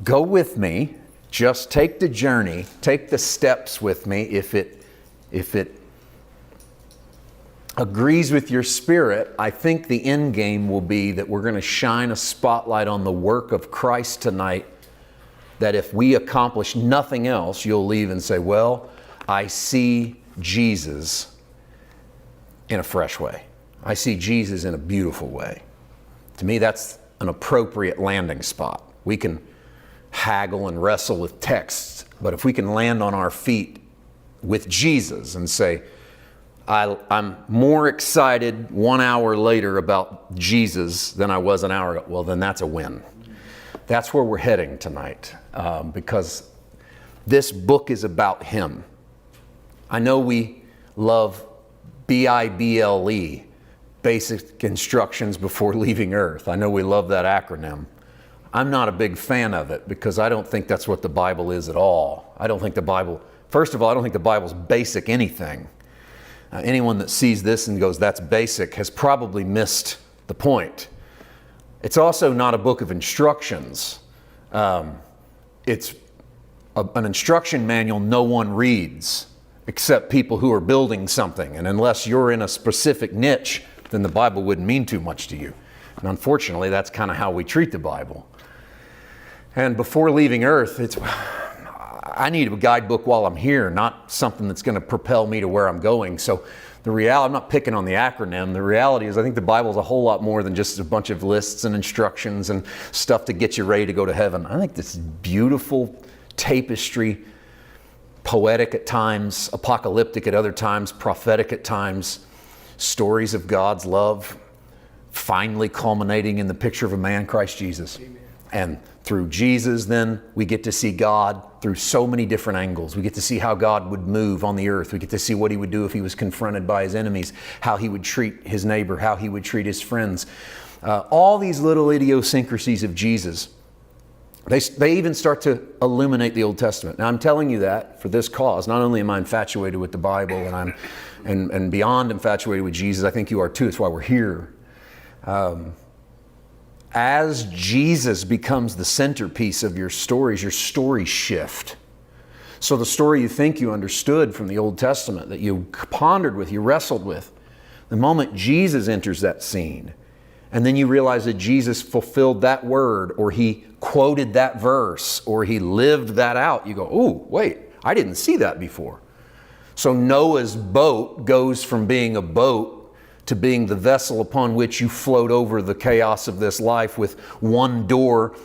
Go with me. Just take the journey. Take the steps with me. If it agrees with your spirit, I think the end game will be that we're going to shine a spotlight on the work of Christ tonight, that if we accomplish nothing else, you'll leave and say, well, I see Jesus in a fresh way. I see Jesus in a beautiful way. To me, that's an appropriate landing spot. We can haggle and wrestle with texts, but if we can land on our feet with Jesus and say, I'm more excited 1 hour later about Jesus than I was an hour ago, well, then that's a win. That's where we're heading tonight, because this book is about Him. I know we love BIBLE, basic instructions before leaving earth. I know we love that acronym. I'm not a big fan of it because I don't think that's what the Bible is at all. I don't think the Bible, first of all, I don't think the Bible's basic anything. Anyone that sees this and goes, that's basic, has probably missed the point. It's also not a book of instructions. It's an instruction manual no one reads except people who are building something. And unless you're in a specific niche, then the Bible wouldn't mean too much to you. And unfortunately, that's kind of how we treat the Bible. And before leaving earth, I need a guidebook while I'm here, not something that's going to propel me to where I'm going. So I'm not picking on the acronym. The reality is I think the Bible is a whole lot more than just a bunch of lists and instructions and stuff to get you ready to go to heaven. I think this beautiful tapestry, poetic at times, apocalyptic at other times, prophetic at times, stories of God's love, finally culminating in the picture of a man, Christ Jesus. Amen. And through Jesus, then, we get to see God through so many different angles. We get to see how God would move on the earth. We get to see what He would do if He was confronted by His enemies, how He would treat His neighbor, how He would treat His friends. All these little idiosyncrasies of Jesus, they even start to illuminate the Old Testament. Now, I'm telling you that for this cause. Not only am I infatuated with the Bible and beyond infatuated with Jesus, I think you are too. That's why we're here. As Jesus becomes the centerpiece of your stories shift. So the story you think you understood from the Old Testament, that you pondered with, you wrestled with, the moment Jesus enters that scene, and then you realize that Jesus fulfilled that word, or He quoted that verse, or He lived that out, you go, oh, wait, I didn't see that before. So Noah's boat goes from being a boat to being the vessel upon which you float over the chaos of this life with one door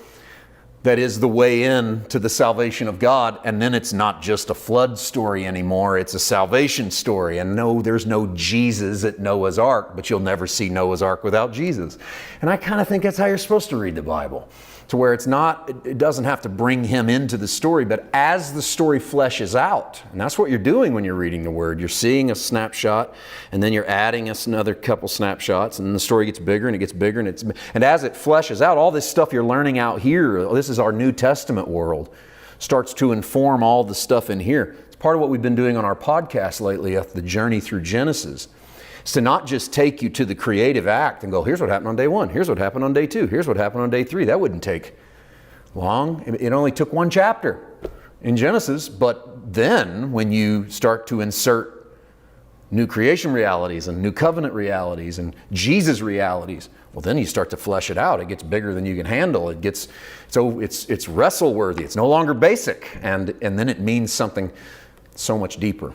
that is the way in to the salvation of God. And then it's not just a flood story anymore, it's a salvation story. And no, there's no Jesus at Noah's Ark, but you'll never see Noah's Ark without Jesus. And I kind of think that's how you're supposed to read the Bible. To where it doesn't have to bring Him into the story, but as the story fleshes out, and that's what you're doing when you're reading the Word. You're seeing a snapshot, and then you're adding us another couple snapshots, and the story gets bigger and it gets bigger, and as it fleshes out, all this stuff you're learning out here, this is our New Testament world, starts to inform all the stuff in here. It's part of what we've been doing on our podcast lately, the journey through Genesis. Is to not just take you to the creative act and go, here's what happened on day 1, here's what happened on day 2, here's what happened on day 3. That wouldn't take long. It only took 1 chapter in Genesis, but then when you start to insert new creation realities and new covenant realities and Jesus realities, well, then you start to flesh it out. It gets bigger than you can handle. It's wrestle worthy. It's no longer basic, and then it means something so much deeper.